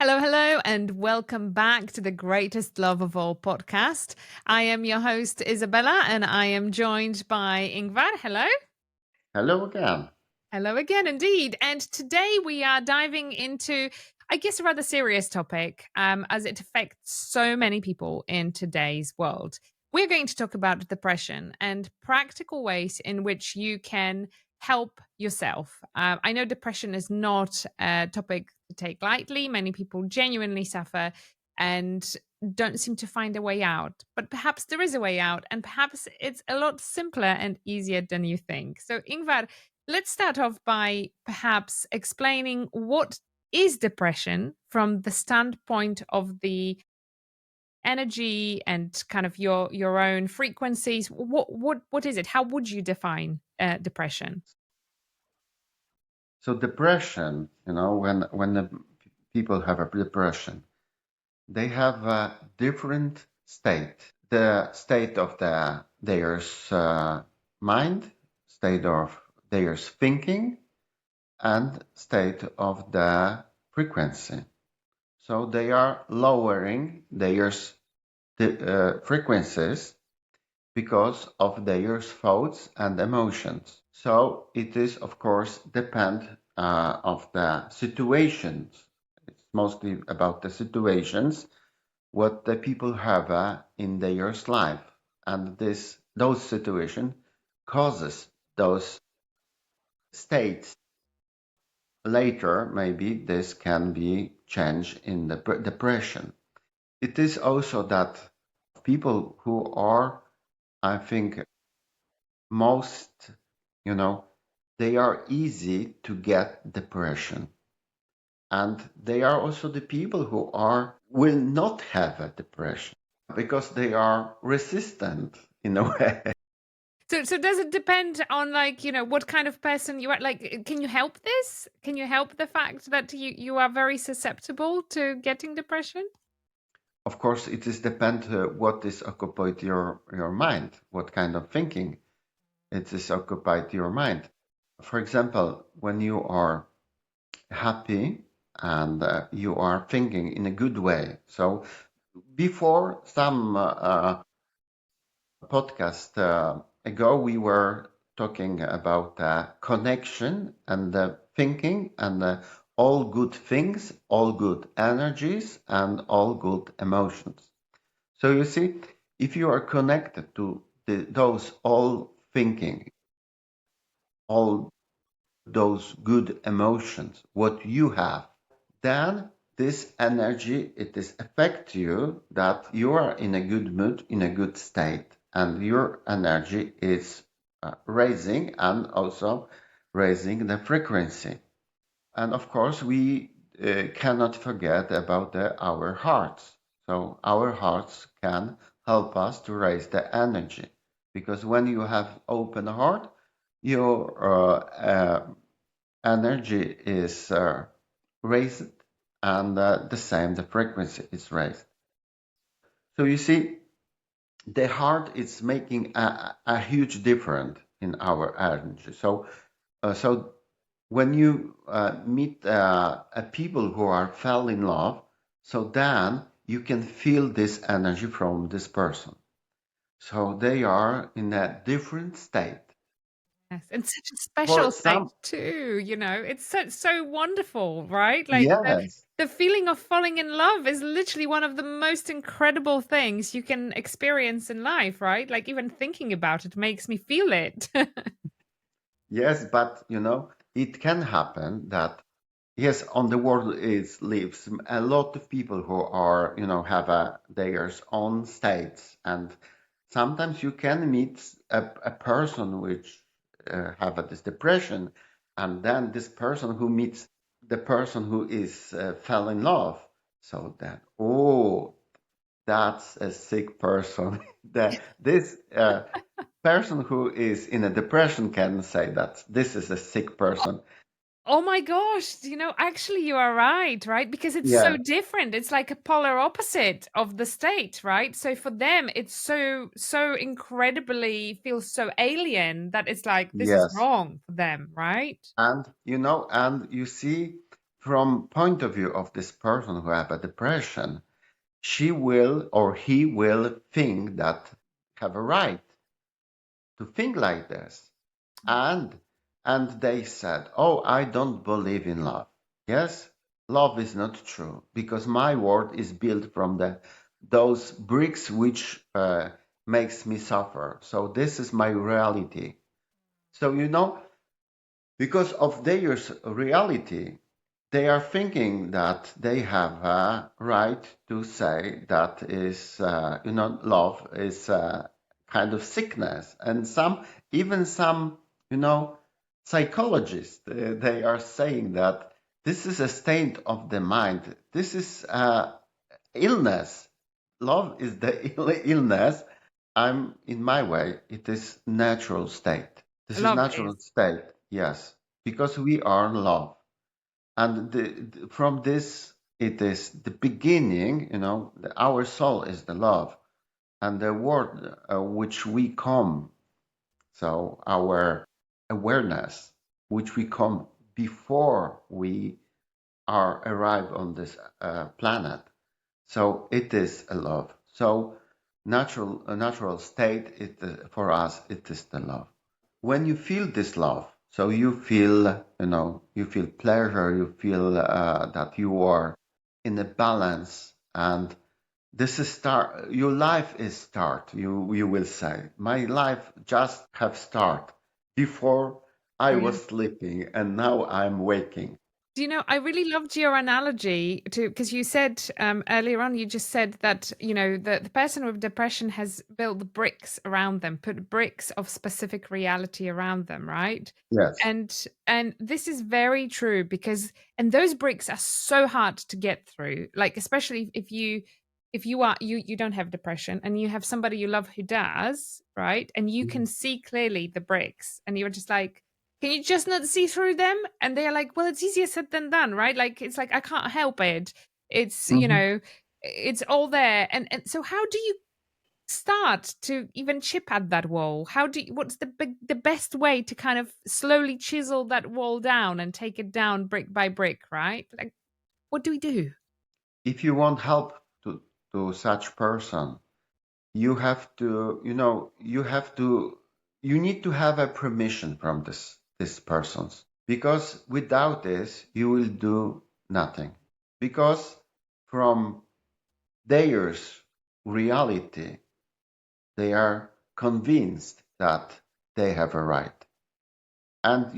Hello, hello, and welcome back to the Greatest Love of All podcast. I am your host, Izabela, and I am joined by Ingvar. Hello. Hello again. Hello again, indeed. And today we are diving into, I guess, a rather serious topic as it affects so many people in today's world. We're going to talk about depression and practical ways in which you can help yourself. I know depression is not a topic to take lightly. Many people genuinely suffer and don't seem to find a way out. But perhaps there is a way out, and perhaps it's a lot simpler and easier than you think. So, Ingvar, let's start off by perhaps explaining what is depression from the standpoint of the energy and kind of your own frequencies. What is it? How would you define depression? So depression, when the people have a depression, they have a different state. The state of their mind, state of their thinking, and state of the frequency. So they are lowering their frequencies because of their thoughts and emotions. So it is, of course, depend of the situations. It's mostly about the situations what the people have in their life, and those situations causes those states. Later, maybe this can be changed in the depression. It is also that people who are, I think, most, you know, they are easy to get depression. And they are also the people who will not have a depression because they are resistant in a way. So does it depend on what kind of person you are? Like, can you help this? Can you help the fact that you are very susceptible to getting depression? Of course, it is depend what is occupied your mind, what kind of thinking it is occupied your mind. For example, when you are happy and you are thinking in a good way. So before some podcast ago, we were talking about connection and thinking and all good things, all good energies, and all good emotions. So you see, if you are connected to those all thinking, all those good emotions, what you have, then this energy, it is affect you that you are in a good mood, in a good state, and your energy is raising and also raising the frequency. And of course, we cannot forget about our hearts. So our hearts can help us to raise the energy because when you have open heart, your energy is raised and the same, the frequency is raised. So you see, the heart is making a huge difference in our energy. So when you meet a people who are fell in love, so then you can feel this energy from this person. So they are in a different state. Yes, and such a For special state some, too, it's so wonderful, right? Like yes, the feeling of falling in love is literally one of the most incredible things you can experience in life, right? Like even thinking about it makes me feel it. yes, but it can happen that yes, on the world is lives a lot of people who are, have their own states, and sometimes you can meet a person which have this depression, and then this person who meets the person who is fell in love, so that that's a sick person. That this person who is in a depression can say that this is a sick person. Oh my gosh, actually you are right? Because it's so Yeah. different. It's like a polar opposite of the state, right? So for them it's so incredibly feels so alien that it's like this is Yes. wrong for them, right? And and you see, from point of view of this person who have a depression, she will or he will think that have a right to think like this. And and they said, "Oh, I don't believe in love." Yes, love is not true because my world is built from the those bricks which makes me suffer. So this is my reality. So because of their reality, they are thinking that they have a right to say that is, love is a kind of sickness. And even some, you know, psychologists, they are saying that this is a state of the mind. This is illness. Love is the illness. I'm in my way. It is natural state. This is Love natural is. state. Yes, because we are love, and from this it is the beginning. Our soul is the love, and the word which we come. So our awareness, which we come before we are arrive on this planet. So it is a love. So a natural state. For us, it is the love. When you feel this love, so you feel pleasure, you feel that you are in a balance, and this is start. Your life is start. You will say, my life just have start before I was sleeping, and now I'm waking. Do you know, I really loved your analogy to because you said earlier on, you just said that, the person with depression has built the bricks around them, put bricks of specific reality around them, right? Yes. And this is very true because and those bricks are so hard to get through. Like especially if you don't have depression and you have somebody you love who does, right? And you can see clearly the bricks and you're just like can you just not see through them? And they're like, well, it's easier said than done, right? Like it's like I can't help it. It's Mhm. it's all there. And so how do you start to even chip at that wall? What's the best way to kind of slowly chisel that wall down and take it down brick by brick, right? Like what do we do? If you want help to such person, you have to you need to have a permission from this persons, because without this you will do nothing, because from their reality they are convinced that they have a right, and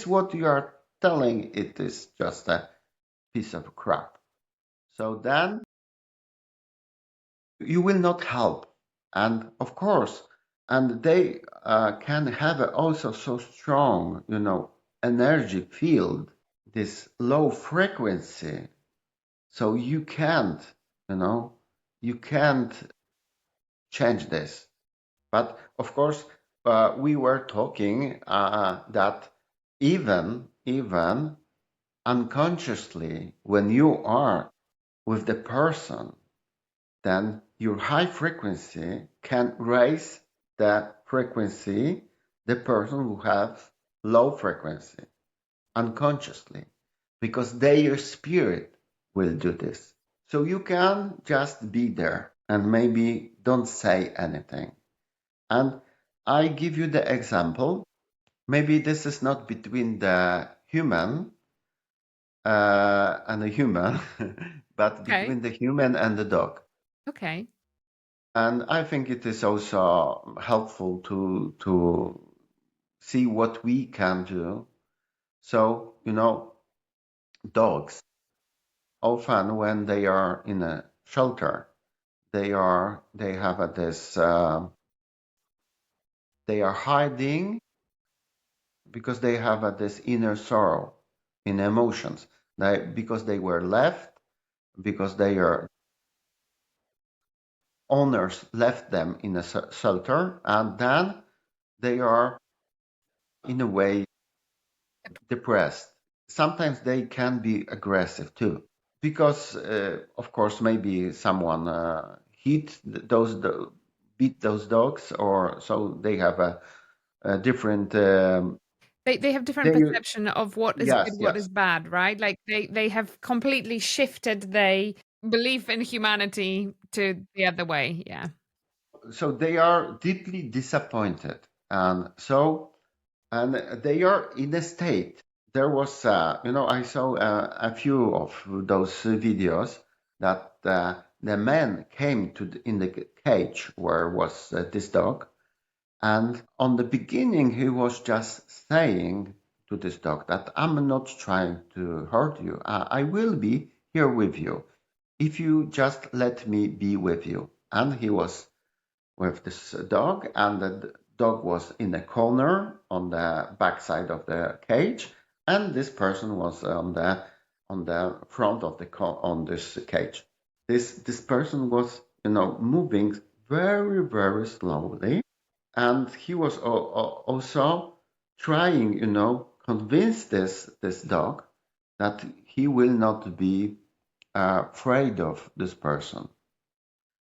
what you are telling, it is just a piece of crap. So then you will not help. And of course, and they can have also so strong, energy field, this low frequency. So you know, you can't change this. But of course, we were talking that even unconsciously, when you are with the person, then your high frequency can raise the frequency the person who have low frequency unconsciously, because their spirit will do this. So you can just be there and maybe don't say anything. And I give you the example. Maybe this is not between the human and a human, but Okay. between the human and the dog. Okay. And I think it is also helpful to see what we can do. So, dogs often when they are in a shelter, they have this they are hiding because they have this inner sorrow in emotions. Because they were left, because their owners left them in a shelter, and then they are in a way depressed. Sometimes they can be aggressive too, because of course maybe someone beat those dogs, or so they have a different They have different They, perception of what is good, yes, what yes. is bad, right? Like they have completely shifted their belief in humanity to the other way. Yeah. So they are deeply disappointed, and they are in a state. There was, I saw a few of those videos that the man came in the cage where was this dog, and on the beginning he was just saying to this dog that I'm not trying to hurt you. I will be here with you if you just let me be with you. And he was with this dog, and the dog was in a corner on the backside of the cage, and this person was on the front of the on this cage. This person was, moving very very slowly, and he was also trying, convince this dog that he will not be afraid of this person,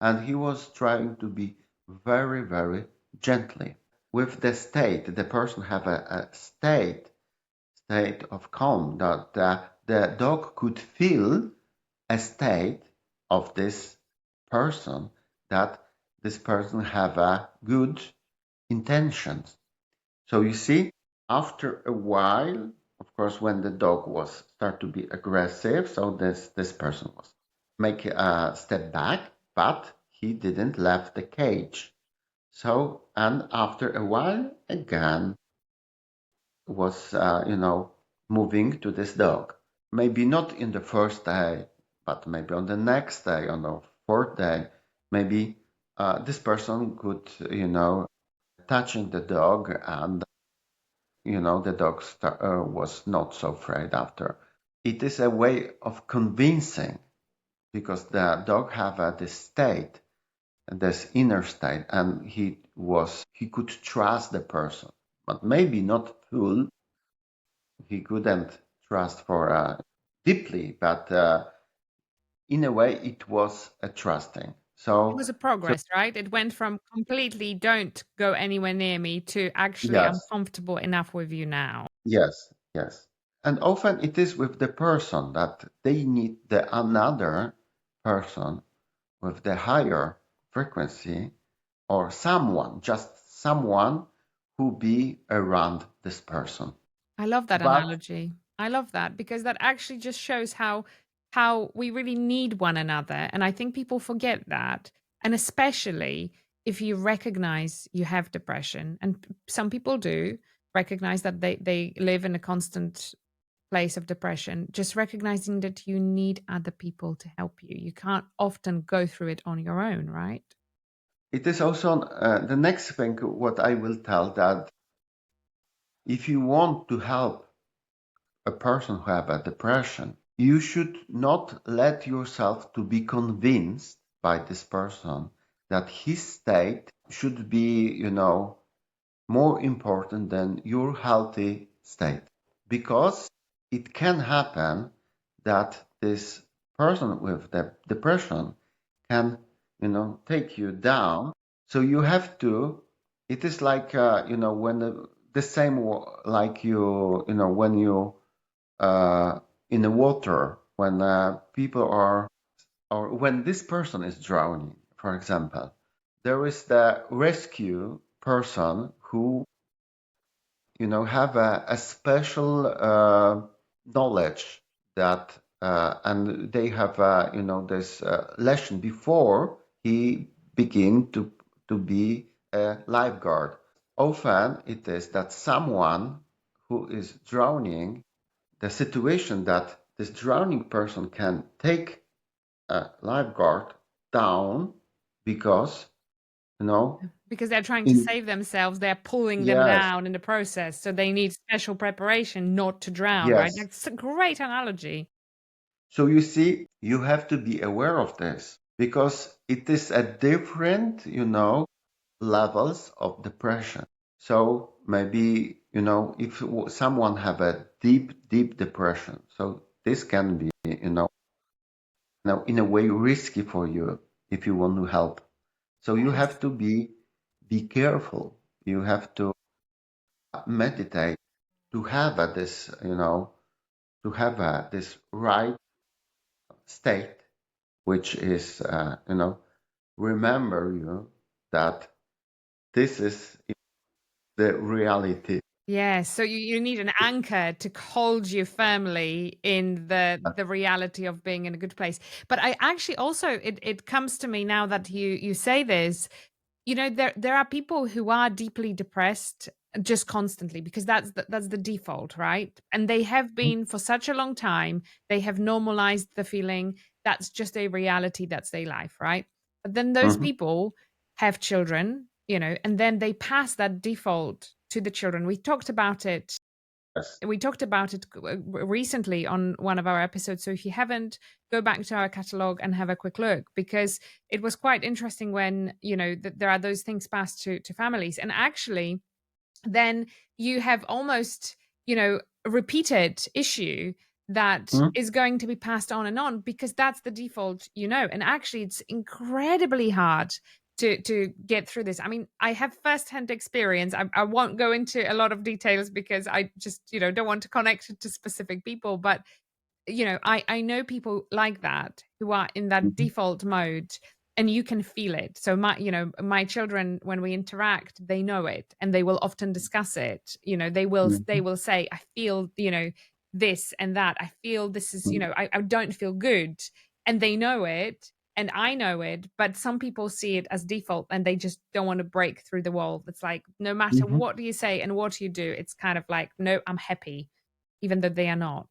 and he was trying to be very, very gently. With the state, the person have a state of calm that the dog could feel a state of this person, that this person have a good intentions. So you see, after a while, of course, when the dog was start to be aggressive, so this person was make a step back, but he didn't left the cage. So, and after a while, again was moving to this dog. Maybe not in the first day, but maybe on the next day, on the fourth day, maybe this person could touching the dog, and the dog was not so afraid after. It is a way of convincing, because the dog have this state, this inner state, and he could trust the person, but maybe not full. He couldn't trust for deeply, but in a way it was a trusting. It was So a progress, right? It went from completely don't go anywhere near me to actually I'm yes, comfortable enough with you now. yes, yes. And often it is with the person that they need the another person with the higher frequency, or someone, just someone who be around this person. I love that But analogy. I love that because that actually just shows how we really need one another, and I think people forget that. And especially if you recognize you have depression, and some people do recognize that they live in a constant place of depression, just recognizing that you need other people to help you. You can't often go through it on your own, right? it is also the next thing what I will tell, that if you want to help a person who have a depression, you should not let yourself to be convinced by this person that his state should be, more important than your healthy state. Because it can happen that this person with the depression can, take you down. So you have to, it is like, when the same, like when you, uh, in the water, when people are, or when this person is drowning, for example, there is the rescue person who, have a special knowledge, that and they have this lesson before he begin to be a lifeguard. Often it is that someone who is drowning, the situation that this drowning person can take a lifeguard down, because Because they're trying to in save themselves, they're pulling them yes, down in the process, so they need special preparation not to drown, right? yes. That's a great analogy. So you see, you have to be aware of this, because it is a different, levels of depression. So maybe, if someone have a deep, deep depression, so this can be, in a way risky for you if you want to help. So you Yes. have to be careful. You have to meditate. to have this, to have this right state, which is, remember you that this is the reality. Yes, so you need an anchor to hold you firmly in the reality of being in a good place. But I actually also it comes to me now that you say this, there are people who are deeply depressed just constantly because that's the default, right? And they have been for such a long time. They have normalized the feeling. That's just a reality. That's their life, right? But then those Mhm. people have children, and then they pass that default to the children. Yes. We talked about it recently on one of our episodes. So if you haven't, go back to our catalog and have a quick look, because it was quite interesting when there are those things passed to families, and actually then you have almost a repeated issue that Mhm. is going to be passed on and on, because that's the default, and actually it's incredibly hard to get through this. I mean, I have firsthand experience. I won't go into a lot of details because I just don't want to connect it to specific people, but I know people like that who are in that Mhm. default mode, and you can feel it. So my children, when we interact, they know it, and they will often discuss it. They Mhm. will say, I feel, this and that. I feel this is, Mhm. I don't feel good. And they know it, and I know it, but some people see it as default and they just don't want to break through the wall. It's like no matter Mhm. what you say and what you do, it's kind of like, no, I'm happy, even though they are not.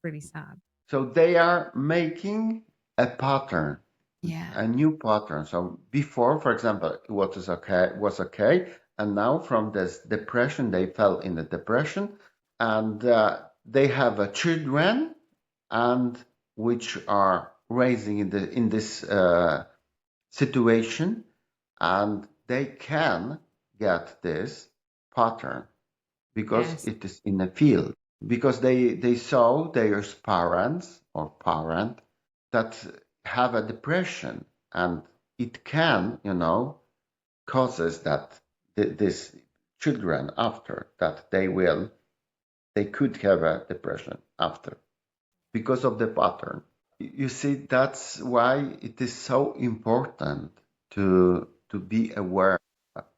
Really sad. So they are making a pattern, Yeah. a new pattern. So before, for example, what is okay was okay, and now from this depression, they fell in the depression, and they have children, and which are raising in this situation, and they can get this pattern because Yes. it is in the field, because they saw their parents or parent that have a depression, and it can causes that this children after that they could have a depression after because of the pattern. You see, that's why it is so important to be aware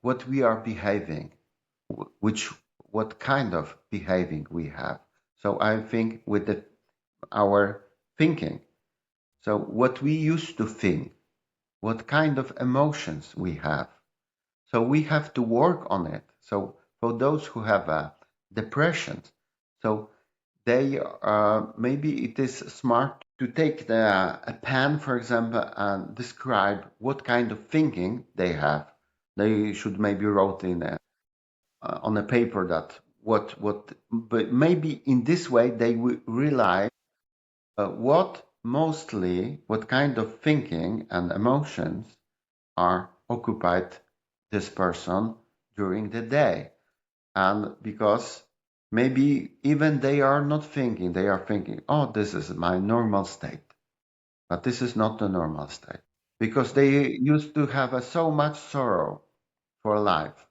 what we are behaving, which what kind of behaving we have. So I think with our thinking, so what we used to think, what kind of emotions we have. So we have to work on it. So for those who have depression, so they maybe it is smart to take a pen, for example, and describe what kind of thinking they have. They should maybe write in on a paper that but maybe in this way they will realize what kind of thinking and emotions are occupied this person during the day. And because maybe even they are not thinking, they are thinking, oh, this is my normal state. But this is not the normal state because they used to have so much sorrow for life.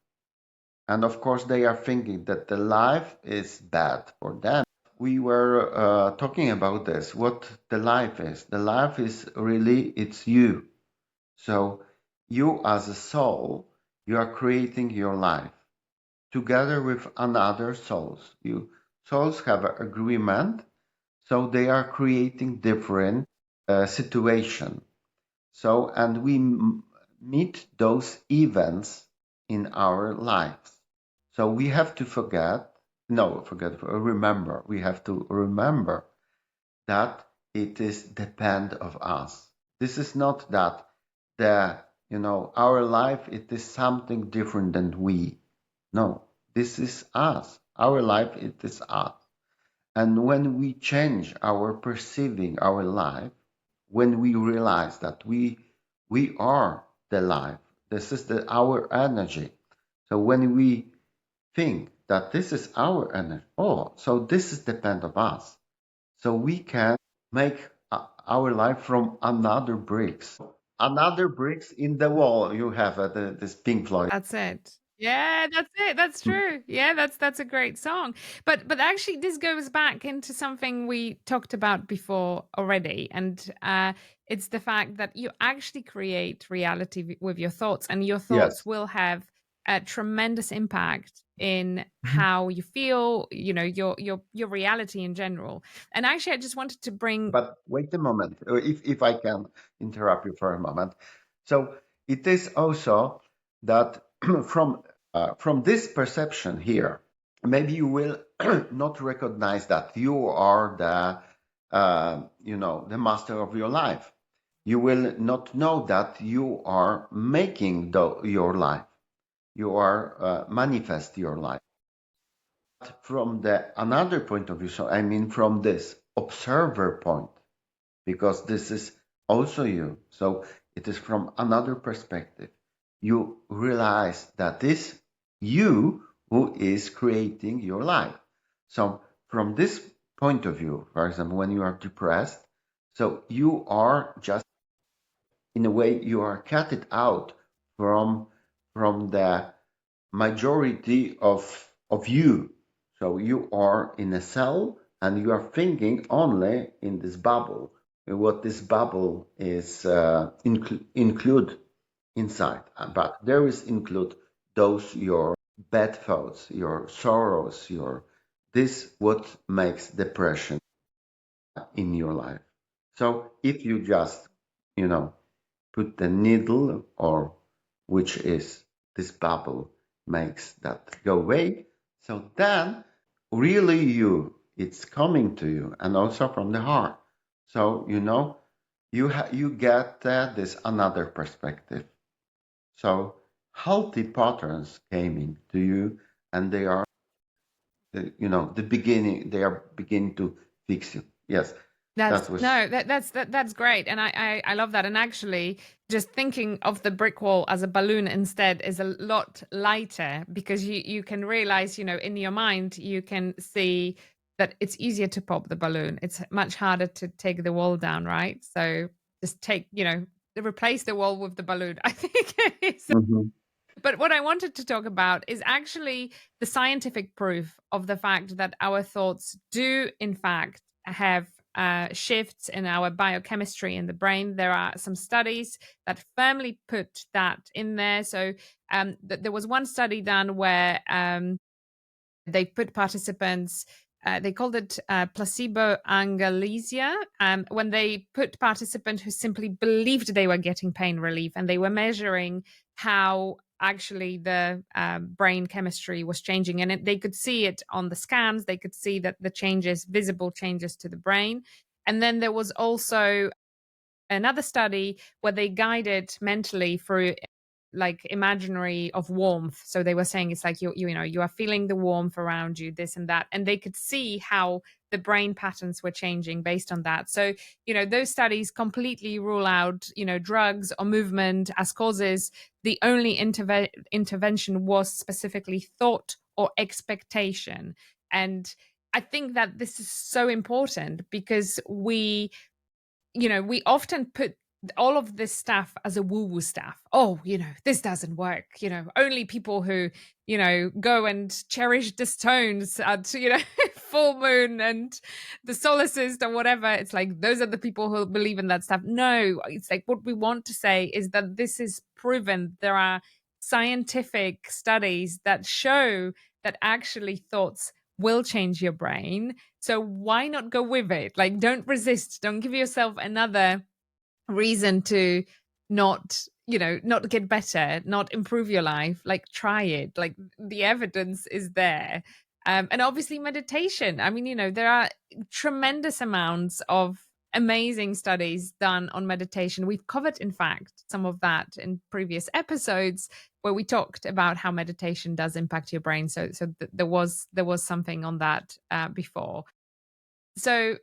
And of course, they are thinking that the life is bad for them. We were talking about this, what the life is. The life is really, it's you. So you as a soul, you are creating your life together with another souls. You souls have an agreement, so they are creating different situation. So, and we meet those events in our lives. So we have to remember. We have to remember that it is depend of us. This is not that our life it is something different than we. No, this is us. Our life it is us. And when we change our perceiving our life, when we realize that we are the life, this is our energy. So when we think that this is our energy, oh, so this is depend of us. So we can make our life from another bricks in the wall. You have this Pink Floyd. That's it. Yeah, that's it. That's true. Yeah, that's a great song. But actually this goes back into something we talked about before already. And it's the fact that you actually create reality with your thoughts, and your thoughts Yes. will have a tremendous impact in Mhm. how you feel, your reality in general. And actually I just wanted to bring But wait a moment, if I can interrupt you for a moment. So it is also that from this perception here, maybe you will not recognize that you are the master of your life. You will not know that you are making your life. You are manifest your life. From the another point of view, so I mean from this observer point, because this is also you. So it is from another perspective. You realize that this you who is creating your life. So from this point of view, for example, when you are depressed, so you are just in a way you are cut it out from the majority of you. So you are in a cell and you are thinking only in this bubble, what this bubble is include inside. But there is include those your bad thoughts, your sorrows, your this what makes depression in your life. So if you just, you know, put the needle or which is this bubble makes that go away. So then really it's coming to you and also from the heart. So, you get this another perspective. So healthy patterns came into you and they are, they are beginning to fix you. Yes, That's that was. no, that's great, and I love that. And actually, just thinking of the brick wall as a balloon instead is a lot lighter, because you can realize, in your mind, you can see that it's easier to pop the balloon. It's much harder to take the wall down, right? So just replace the wall with the balloon. I think it's Mhm. but what I wanted to talk about is actually the scientific proof of the fact that our thoughts do, in fact, have shifts in our biochemistry in the brain. There are some studies that firmly put that in there. So there was one study done where they put participants, they called it placebo analgesia, when they put participants who simply believed they were getting pain relief, and they were measuring how actually the brain chemistry was changing. And they could see it on the scans, they could see that the changes, visible changes to the brain. And then there was also another study where they guided mentally through like imaginary of warmth. So they were saying it's like you are feeling the warmth around you, this and that, and they could see how the brain patterns were changing based on that. So those studies completely rule out drugs or movement as causes. The only intervention was specifically thought or expectation. And I think that this is so important, because we often put all of this stuff as a woo-woo stuff. Oh, this doesn't work. Only people who, go and cherish the stones at, full moon and the solstice or whatever. It's like those are the people who believe in that stuff. No, it's like what we want to say is that this is proven. There are scientific studies that show that actually thoughts will change your brain, so why not go with it? Like, don't resist. Don't give yourself another reason to not get better, not improve your life. Like, try it. Like, the evidence is there. And obviously meditation. I mean, there are tremendous amounts of amazing studies done on meditation. We've covered, in fact, some of that in previous episodes where we talked about how meditation does impact your brain. So there was something on that before. So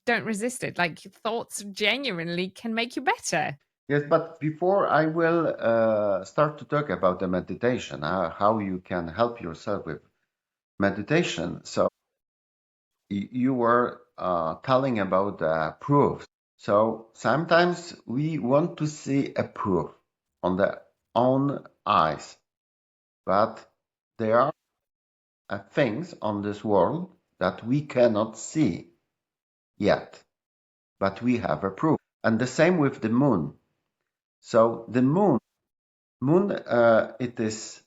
don't resist it. Like, thoughts genuinely can make you better. Yes, but before I will start to talk about the meditation, how you can help yourself with meditation. So you were telling about the proofs. So sometimes we want to see a proof on the own eyes. but there are things on this world that we cannot see yet, but we have a proof. And the same with the moon. So the moon, it is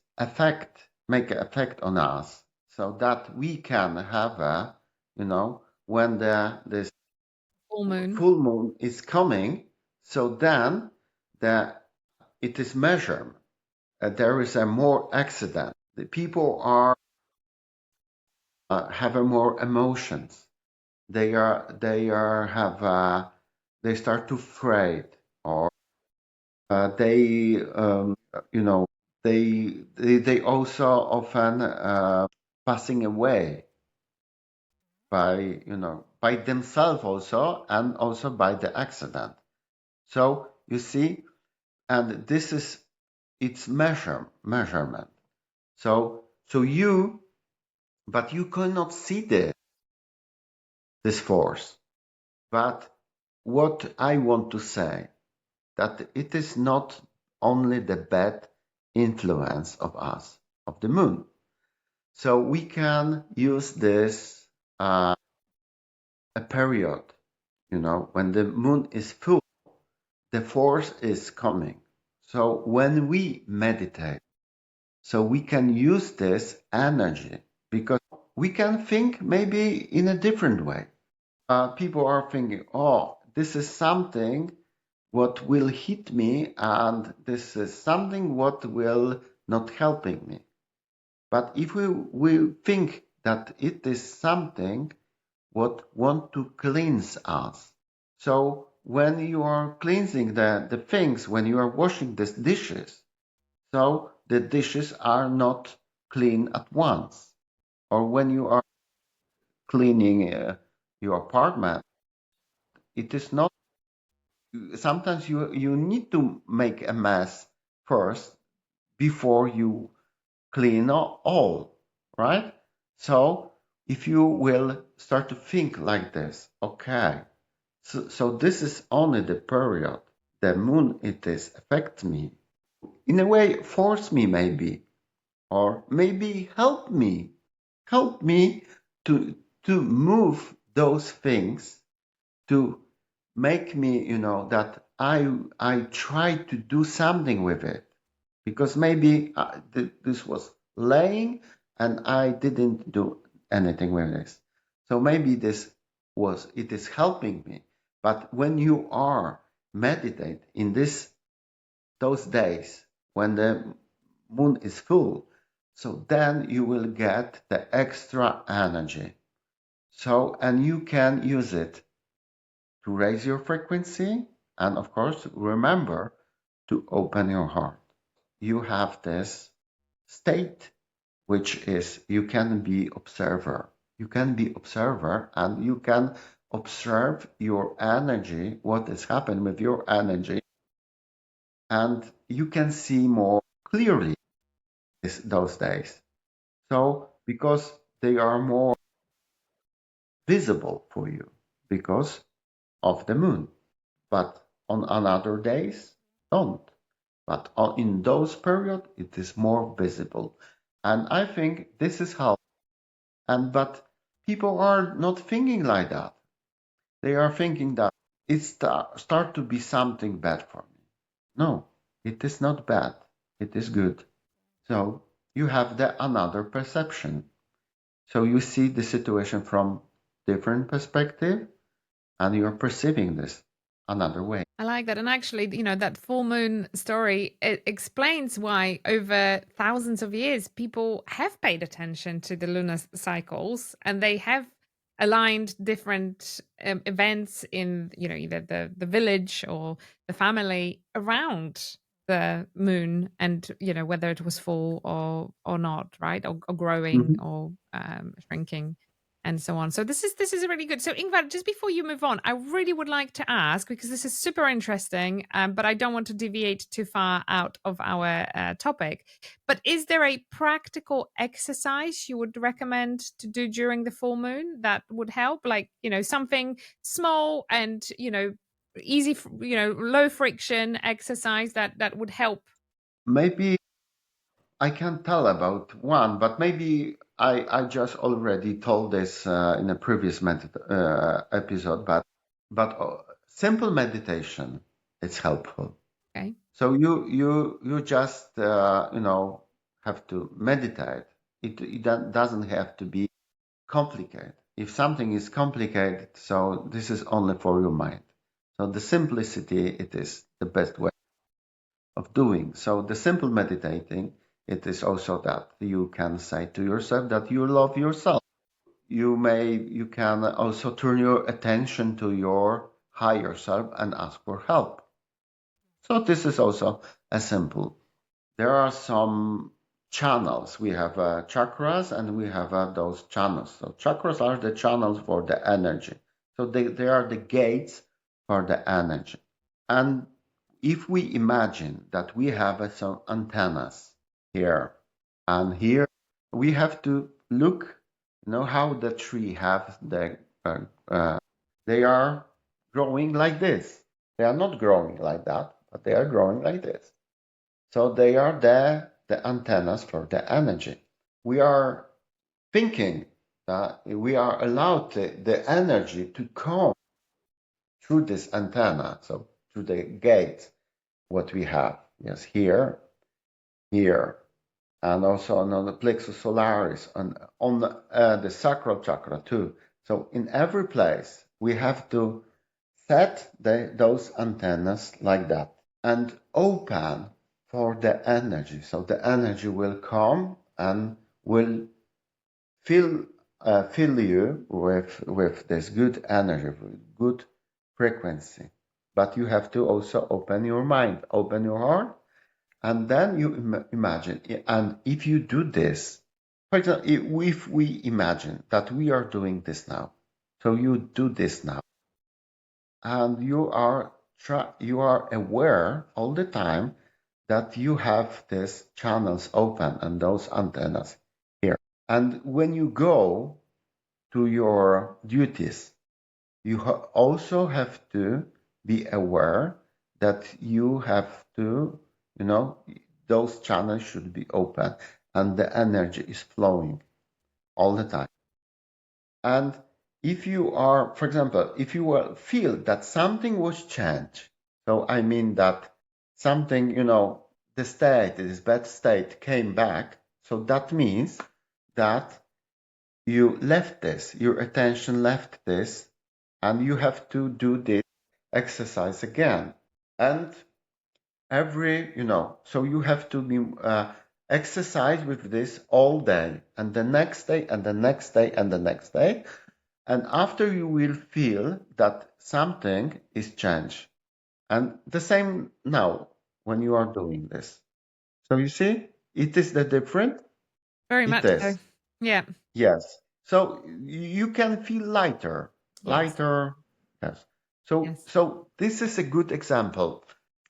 make an effect on us, so that we can have a, when this Full moon. full moon is coming, so then the it is measured. There is a more accident. The people are having more emotions. They start to afraid, or they you know they also often passing away by by themselves also, and also by the accident. So you see, and this is its measurement. So you, but you cannot see this force. But what I want to say, that it is not only the bad influence of us, of the moon. So we can use this a period, when the moon is full, the force is coming. So when we meditate, so we can use this energy, because we can think maybe in a different way. People are thinking, oh, this is something what will hit me, and this is something what will not helping me. But if we think that it is something what want to cleanse us, so when you are cleansing the things, when you are washing the dishes, so the dishes are not clean at once, or when you are cleaning your apartment, it is not. Sometimes you need to make a mess first before you clean all, right? So if you will start to think like this, okay, so this is only the period. The moon, it is affect me in a way, force me maybe, or maybe help me to move those things, to make me, that I try to do something with it, because maybe this was laying and I didn't do anything with this. So maybe it is helping me. But when you are meditate in those days when the moon is full, so then you will get the extra energy. So, and you can use it to raise your frequency, and of course, remember to open your heart. You have this state, which is you can be observer. You can be observer, and you can observe your energy, what is happening with your energy, and you can see more clearly those days. So, because they are more visible for you because of the moon, but on another days, don't. But in those periods, it is more visible. And I think this is how, but people are not thinking like that. They are thinking that it start to be something bad for me. No, it is not bad. It is good. So you have the another perception. So you see the situation from different perspective, and you're perceiving this another way. I like that. And actually, that full moon story, it explains why over thousands of years people have paid attention to the lunar cycles, and they have aligned different events in, either the village or the family around the moon, and whether it was full or not, right? Or growing Mhm. or shrinking and so on. So this is really good. So Ingvar, just before you move on, I really would like to ask, because this is super interesting, but I don't want to deviate too far out of our topic. But is there a practical exercise you would recommend to do during the full moon that would help? Like, something small and easy, low friction exercise that would help. Maybe I can tell about one, but maybe I just already told this in a previous episode. But simple meditation is helpful. Okay. So you just have to meditate. It doesn't have to be complicated. If something is complicated, so this is only for your mind. So the simplicity, it is the best way of doing. So the simple meditating, it is also that you can say to yourself that you love yourself. You can also turn your attention to your higher self and ask for help. So this is also a simple. There are some channels. We have chakras and we have those channels. So chakras are the channels for the energy. So they are the gates for the energy. And if we imagine that we have some antennas here and here, we have to look, how the tree have uh, uh, they are growing like this. They are not growing like that, but they are growing like this. So they are the antennas for the energy. We are thinking that we are allowed the energy to come through this antenna, so through the gate, what we have. Yes, here, here, and also on the plexus solaris, on the sacral chakra too. So in every place, we have to set those antennas like that and open for the energy. So the energy will come and will fill fill you with this good energy, with good frequency. But you have to also open your mind, open your heart, and then you imagine. And if you do this, for example, if we imagine that we are doing this now, so you do this now, and you are aware all the time that you have these channels open and those antennas here. And when you go to your duties, you also have to be aware that you have to, those channels should be open and the energy is flowing all the time. And if you are, for example, if you will feel that something was changed, so I mean that something, the state, this bad state came back, so that means that you left this, your attention left this, and you have to do this exercise again. And so you have to be exercise with this all day, and the next day, and the next day, and the next day. And after you will feel that something is changed. And the same now when you are doing this. So you see, it is the different. Very It much so. is. Yeah. Yes. So you can feel lighter, Yes. lighter. Yes. So Yes. so this is a good example.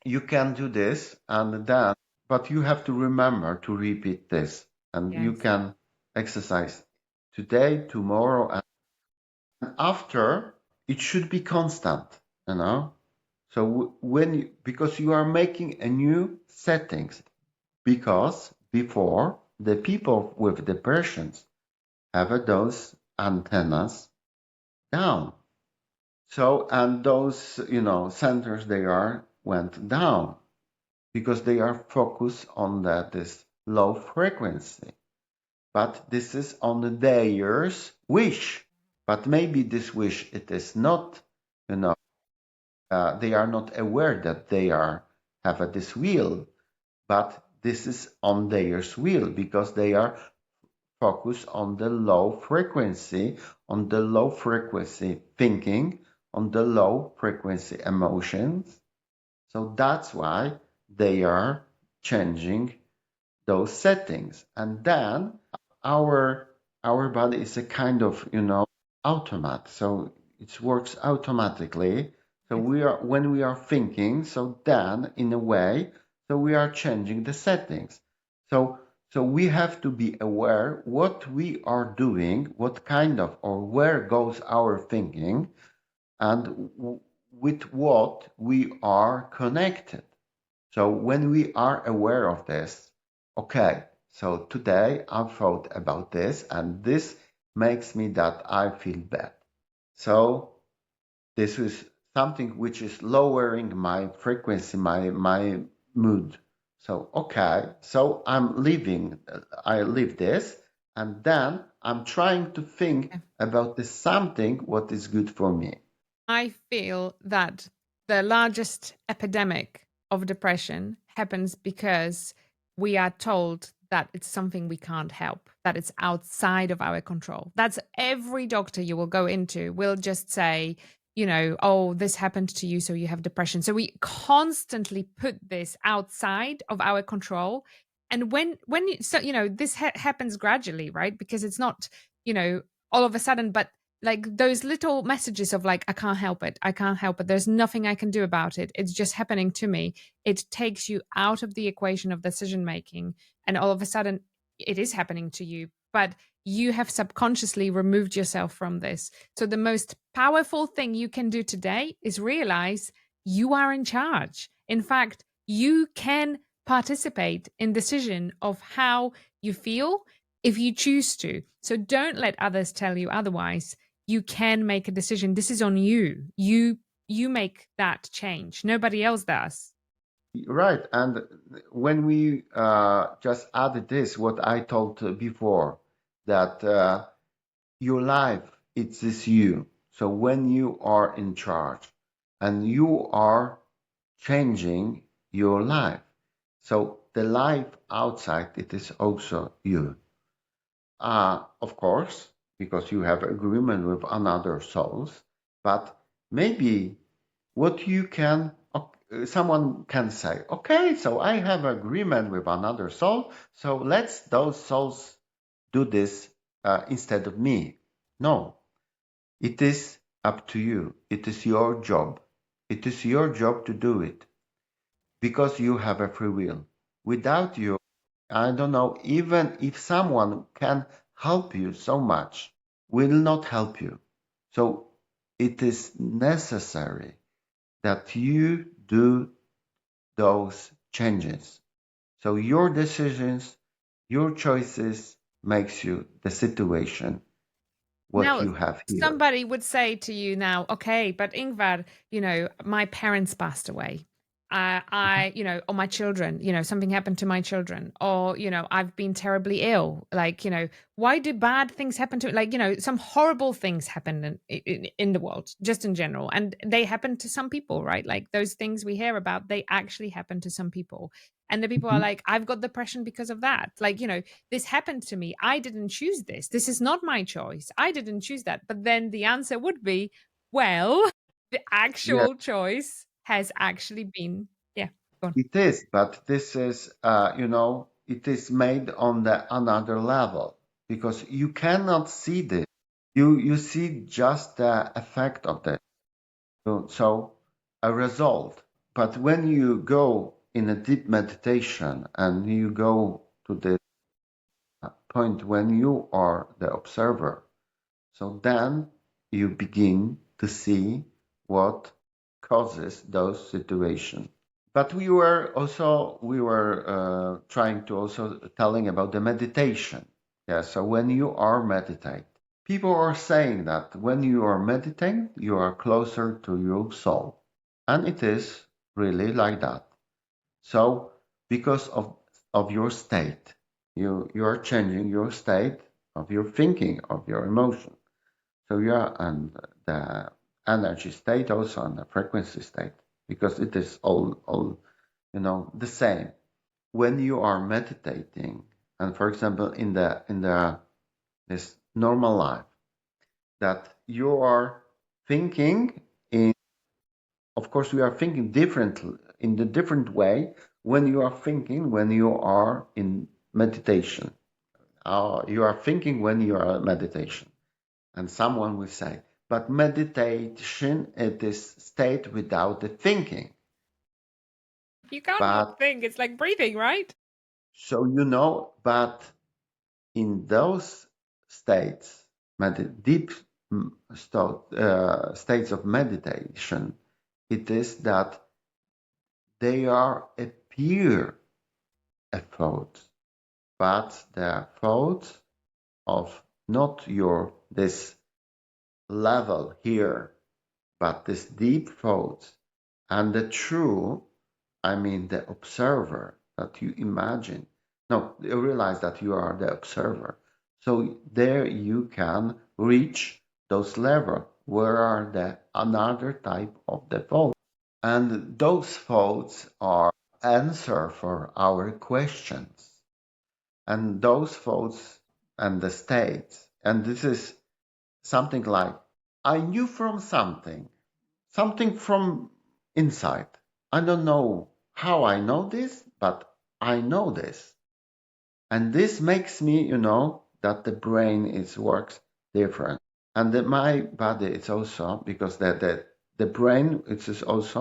You can do this and then, but you have to remember to repeat this, and you Yes. can exercise today, tomorrow, and after. It should be constant, you know. So because you are making a new settings, because before the people with depressions have those antennas down. So, and those, centers, they are went down because they are focused on this low frequency. But this is on their wish. But maybe this wish, it is not, they are not aware that they are have this will, but this is on their will because they are focused on the low frequency thinking, on the low frequency emotions. So that's why they are changing those settings. And then our our body is a kind of, automat. So it works automatically. So Yes. we are when we are thinking, so then in a way, so we are changing the settings. So so we have to be aware what we are doing, what kind of or where goes our thinking, and with what we are connected. So when we are aware of this, okay, So today I thought about this, and this makes me that I feel bad. So this is something which is lowering my frequency, my mood. So okay, so I live this, and then I'm trying to think about the something what is good for me. I feel that the largest epidemic of depression happens because we are told that it's something we can't help, that it's outside of our control. That's every doctor you will go into will just say, oh, this happened to you, so you have depression. So we constantly put this outside of our control. And this happens gradually, right? Because it's not, all of a sudden, but like those little messages of like, I can't help it, there's nothing I can do about it, it's just happening to me. It takes you out of the equation of decision making, and all of a sudden it is happening to you, but you have subconsciously removed yourself from this. So the most powerful thing you can do today is realize you are in charge. In fact, you can participate in decision of how you feel if you choose to. So don't let others tell you otherwise. You can make a decision. This is on you. You make that change. Nobody else does. Right, and when we just added this, what I told before, that your life, it is you. So when you are in charge and you are changing your life, so the life outside, it is also you. Of course, because you have agreement with another souls, but maybe what you can, someone can say, okay, so I have agreement with another soul, so let's those souls do this instead of me. No, it is up to you. It is your job. It is your job to do it because you have a free will. Without you, I don't know, even if someone can help you so much, will not help you. So it is necessary that you do those changes. So your decisions, your choices makes you the situation what Now, you have here. somebody would say to you now, okay, but Ingvar, my parents passed away. Or my children, something happened to my children, or, I've been terribly ill. Like, why do bad things happen to, like, some horrible things happen in the world, just in general. And they happen to some people, right? Like those things we hear about, they actually happen to some people. And the people are Mhm. like, I've got depression because of that. Like, this happened to me. I didn't choose this. This is not my choice. I didn't choose that. But then the answer would be, well, the Yes, actual choice has actually been, yeah, go on. it is, but this is, it is made on the another level because you cannot see this. You see just the effect of this. So a result. But when you go in a deep meditation and you go to the point when you are the observer, so then you begin to see what causes those situations. But we were trying to also telling about the meditation. Yeah, so when you are meditate, people are saying that when you are meditating, you are closer to your soul, and it is really like that. So because of your state, you are changing your state of your thinking, of your emotion. So you are and the energy state also and the frequency state because it is all the same. When you are meditating, and for example, in the this normal life, that you are thinking in, of course, we are thinking differently in the different way when you are thinking when you are in meditation. You are thinking when you are in meditation, and someone will say, but meditation it is state without the thinking. You can't not But think. It's like breathing, right? so but in those states, deep states of meditation, it is that they are a pure thought. but the thoughts of not your this level here, but this deep thoughts and the true, I mean the observer that you imagine. No, you realize that you are the observer. So there you can reach those levels where are the another type of the thought. And those thoughts are answer for our questions. And those thoughts and the states, and this is something like, I knew from something from inside. I don't know how I know this, but I know this. And this makes me, that the brain is works different. And that my body is also, because the brain is also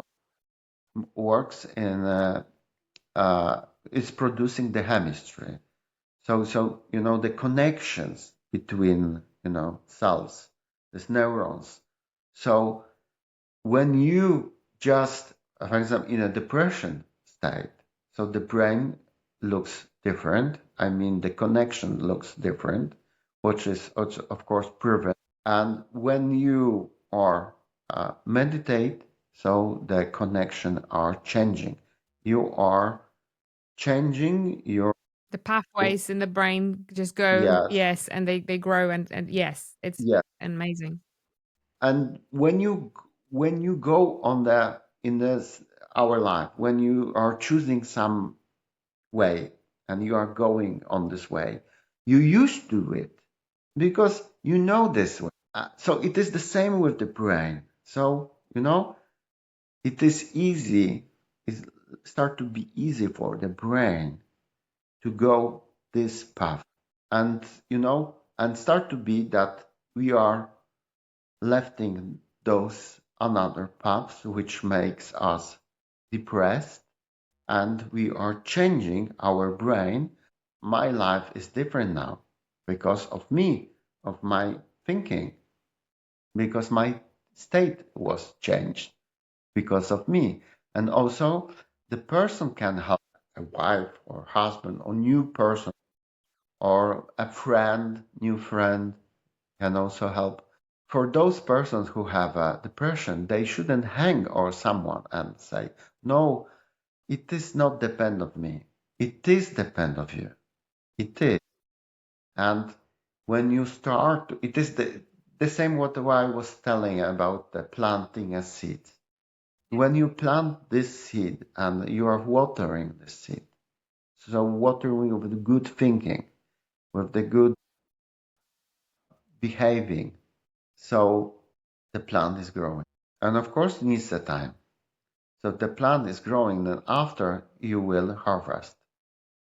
works in, is producing the chemistry. So the connections between cells, these neurons. So when you just, for example, in a depression state, so the brain looks different. I mean, the connection looks different, which is also, of course, proven. And when you are meditate, so the connection are changing. You are changing your The pathways in the brain just go, yes, yes, and they grow, and yes, it's yes. amazing. And when you go on the in this our life, when you are choosing some way and you are going on this way, you used to it because you know this way. So it is the same with the brain. So it is easy. It start to be easy for the brain to go this path, and and start to be that we are lefting those another paths which makes us depressed, and we are changing our brain. My life is different now because of me, of my thinking, because my state was changed because of me. And also the person can help, a wife or husband or new person or a friend, new friend can also help. For those persons who have a depression, they shouldn't hang or someone and say, no, it is not depend of me. It is depend of you. It is. And when you start, it is the same what I was telling about the planting a seed. When you plant this seed and you are watering the seed, so watering with good thinking, with the good behaving, so the plant is growing. And of course, it needs a time. So the plant is growing, then after you will harvest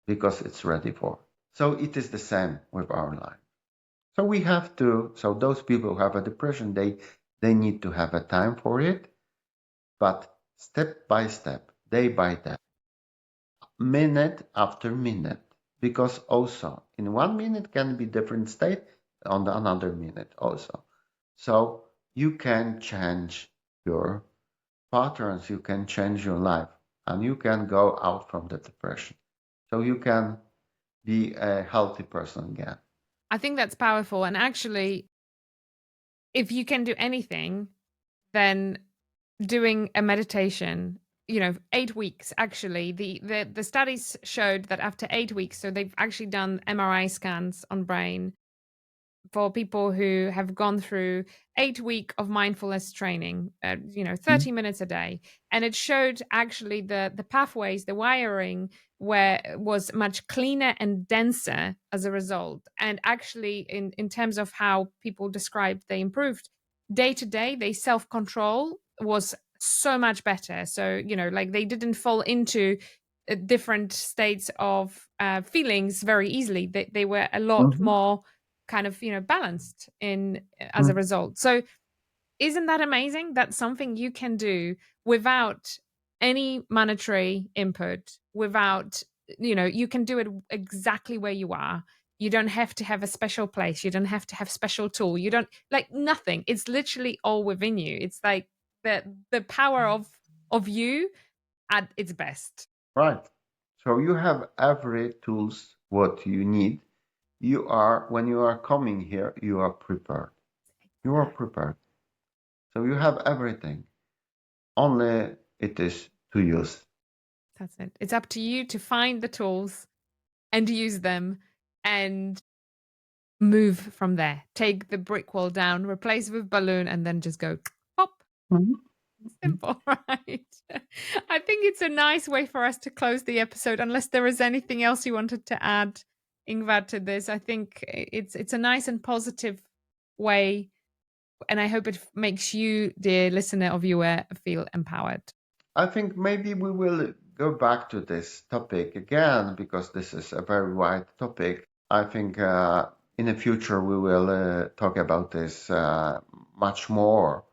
because it's ready for. So it is the same with our life. So we have to, so those people who have a depression, they need to have a time for it, but step by step, day by day, minute after minute, because also in 1 minute can be different state on the another minute also. So you can change your patterns, you can change your life, and you can go out from the depression. So you can be a healthy person again. I think that's powerful. And actually, if you can do anything, then doing a meditation, 8 weeks actually, the studies showed that after 8 weeks, so they've actually done MRI scans on brain for people who have gone through 8 week of mindfulness training, 30 minutes a day, and it showed actually the pathways, the wiring, where was much cleaner and denser as a result. And actually, in terms of how people described they improved day to day, they self control was so much better. So like they didn't fall into different states of feelings very easily. They were a lot Mhm. more kind of balanced in as a Mhm. result. So isn't that amazing? That's something you can do without any monetary input, without you can do it exactly where you are. You don't have to have a special place, you don't have to have special tool, you don't like nothing. It's literally all within you. It's like the power of you at its best. Right. So you have every tools what you need, when you are coming here, you are prepared. You are prepared. So you have everything. Only it is to use. That's it. It's up to you to find the tools and use them and move from there. Take the brick wall down, replace it with balloon, and then just go pop. Mhm. Simple, right? I think it's a nice way for us to close the episode, unless there is anything else you wanted to add, Ingvar, to this. I think it's a nice and positive way, and I hope it makes you, dear listener or viewer, feel empowered. I think maybe we will go back to this topic again because this is a very wide topic. I think in the future we will talk about this much more.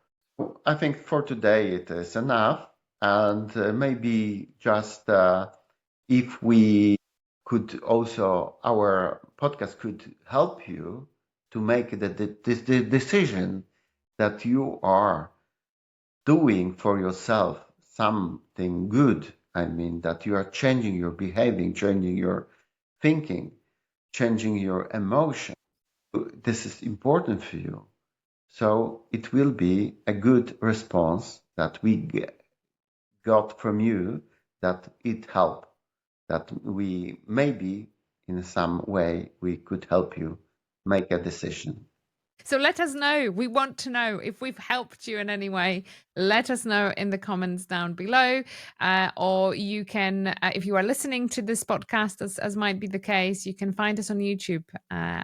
I think for today it is enough, and maybe just if we could also, our podcast could help you to make the decision that you are doing for yourself something good. I mean, that you are changing your behaving, changing your thinking, changing your emotion. This is important for you. So it will be a good response that we got from you, that it helped, that we maybe in some way we could help you make a decision. So let us know. We want to know if we've helped you in any way. Let us know in the comments down below. Or you can, if you are listening to this podcast, as might be the case, you can find us on YouTube.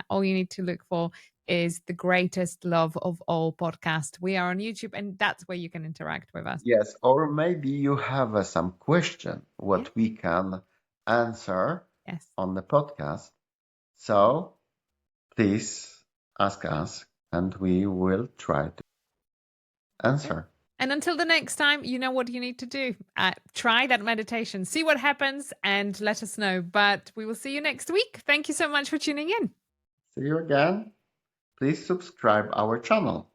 All you need to look for is The Greatest Love of All podcast. We are on YouTube, and that's where you can interact with us. Yes, or maybe you have some question Yeah. what we can answer Yes. on the podcast. So please ask us and we will try to answer. And until the next time, you know what you need to do. Try that meditation, see what happens, and let us know. But we will see you next week. Thank you so much for tuning in. See you again. Please subscribe our channel.